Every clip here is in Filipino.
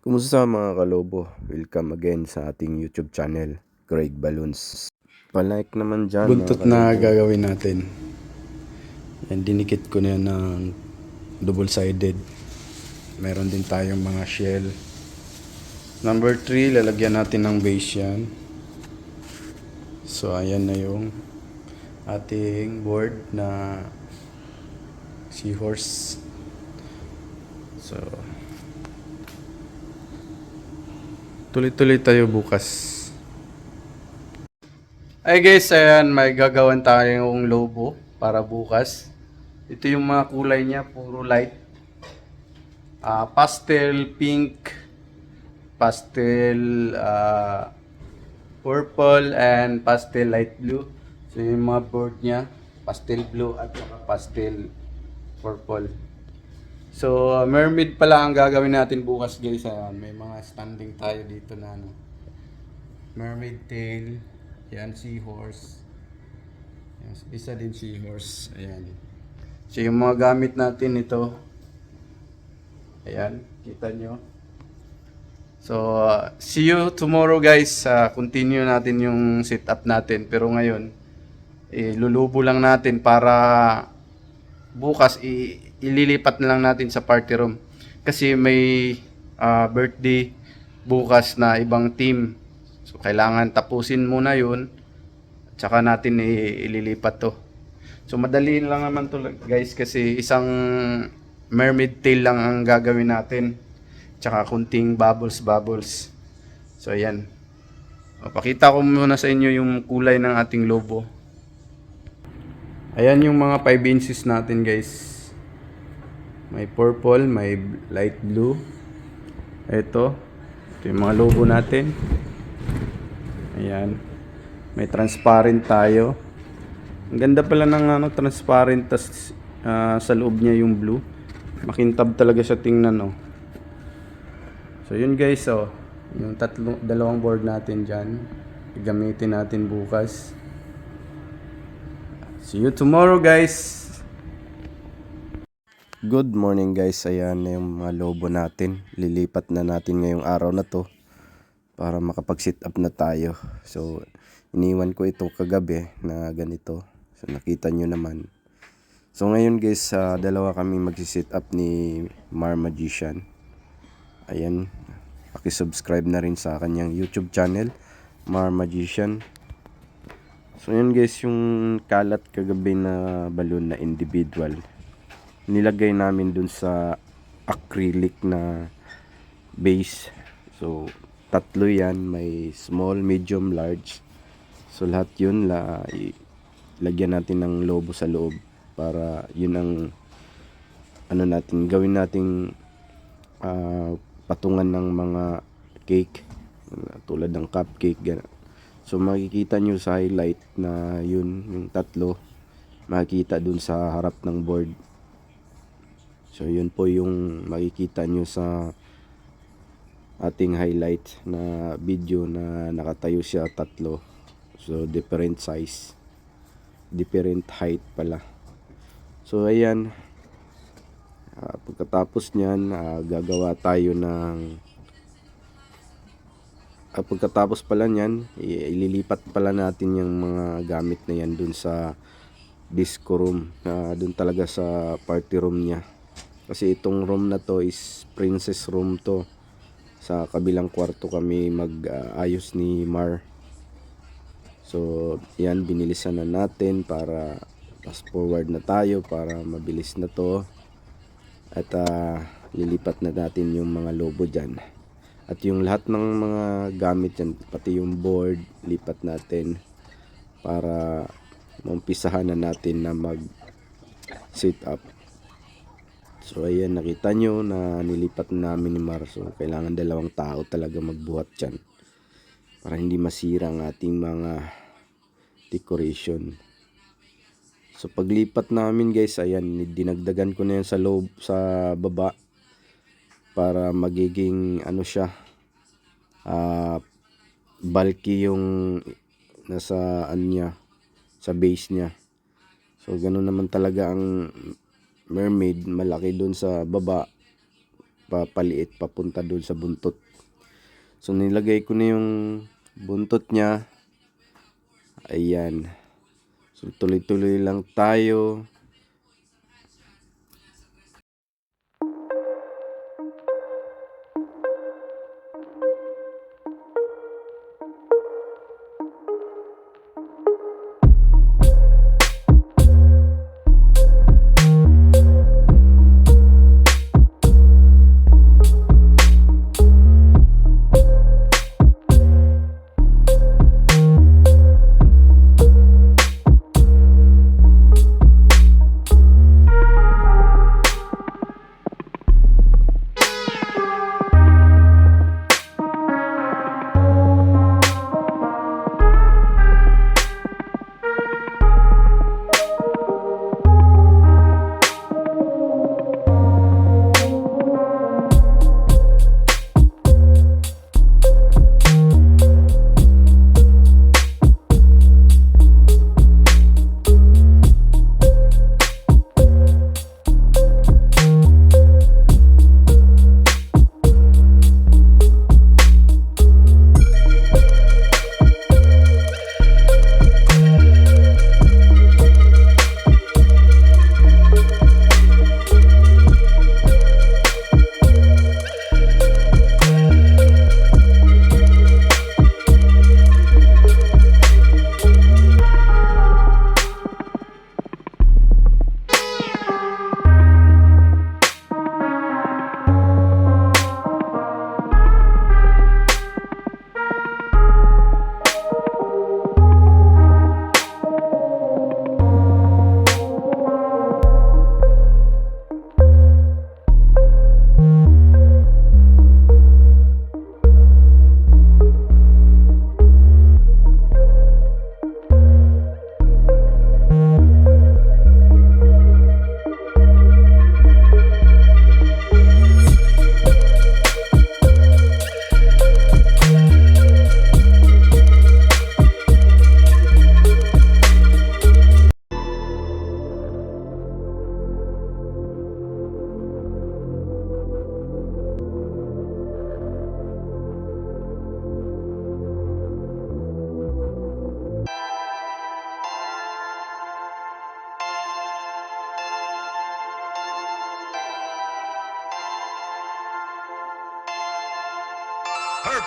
Kumusta mga kalobo? Welcome again sa ating YouTube channel, Craig Balloons. Palike naman dyan Buntot mga na kalobo. gagawin natin. Yan, dinikit ko na yan ng double-sided. Meron din tayong mga shell. Number 3, lalagyan natin ng base yan. So, ayan na yung ating board na seahorse. So, tuloy-tuloy tayo bukas. Ay guys, ayan, may gagawan tayong lobo para bukas. Ito yung mga kulay niya, puro light. Pastel pink, pastel purple, and pastel light blue. So yung mga board niya, pastel blue at pastel purple. So mermaid pala ang gagawin natin bukas guys. Ayan, may mga standing tayo dito na ano. Mermaid tail, yan seahorse. Yan, isa din seahorse. Ayan. So yung mga gamit natin ito. Ayan, kita nyo. So, see you tomorrow guys. Continue natin yung setup natin. Pero ngayon, lulubo lang natin para bukas ililipat na lang natin sa party room. Kasi may birthday bukas na ibang team. So, kailangan tapusin muna yun. Tsaka natin ililipat to. So, madali lang naman to guys kasi isang mermaid tail lang ang gagawin natin. Tsaka kunting bubbles. So, ayan. Pakita ko muna sa inyo yung kulay ng ating lobo. Ayan yung mga 5 inches natin guys. May purple, may light blue. Ito yung mga logo natin. Ayan. May transparent tayo. Ang ganda pala ng transparent, tas sa loob niya yung blue. Makintab talaga siya tingnan, oh. So yun guys, oh. Yung dalawang board natin diyan. Gagamitin natin bukas. See you tomorrow guys. Good morning guys, ayan na yung mga lobo natin. Lilipat na natin ngayong araw na to para makapag-sit up na tayo. So iniwan ko ito kagabi na ganito. So nakita nyo naman. So ngayon guys, dalawa kami mag-sit up ni Mar Magician. Ayan, paki-subscribe na rin sa kanyang YouTube channel, Mar Magician. So yun guys, yung kalat kagabi na balloon na individual, nilagay namin dun sa acrylic na base. So tatlo yan, may small, medium, large. So lahat yun lagyan natin ng lobo sa loob para yun ang natin gawin nating patungan ng mga cake tulad ng cupcake gano'n. So makikita nyo sa highlight na yun, yung tatlo makikita dun sa harap ng board. So yun po yung makikita nyo sa ating highlight na video na nakatayo siya tatlo. So different size, different height pala. So ayan, pagkatapos nyan, gagawa tayo ng pagkatapos pala nyan, ililipat pala natin yung mga gamit na yan dun sa disco room, dun talaga sa party room nya. Kasi itong room na to is princess room to. Sa kabilang kwarto kami mag-ayos ni Mar. So yan, binilisan na natin para fast forward na tayo para mabilis na to. At lilipat na natin yung mga lobo dyan. At yung lahat ng mga gamit dyan, pati yung board, lipat natin para maumpisahan na natin na mag sit up. So ayan, nakita nyo na nilipat namin ni Mar. So kailangan dalawang tao talaga magbuhat dyan para hindi masira ang ating mga decoration. So paglipat namin guys, ayan, dinagdagan ko na yan sa loob, sa baba, para magiging siya, bulky yung nasa niya, sa base niya. So ganun naman talaga ang mermaid, malaki dun sa baba, papaliit papunta doon sa buntot. So nilagay ko na yung buntot niya. Ayan. So tuloy-tuloy lang tayo.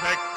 Perfect.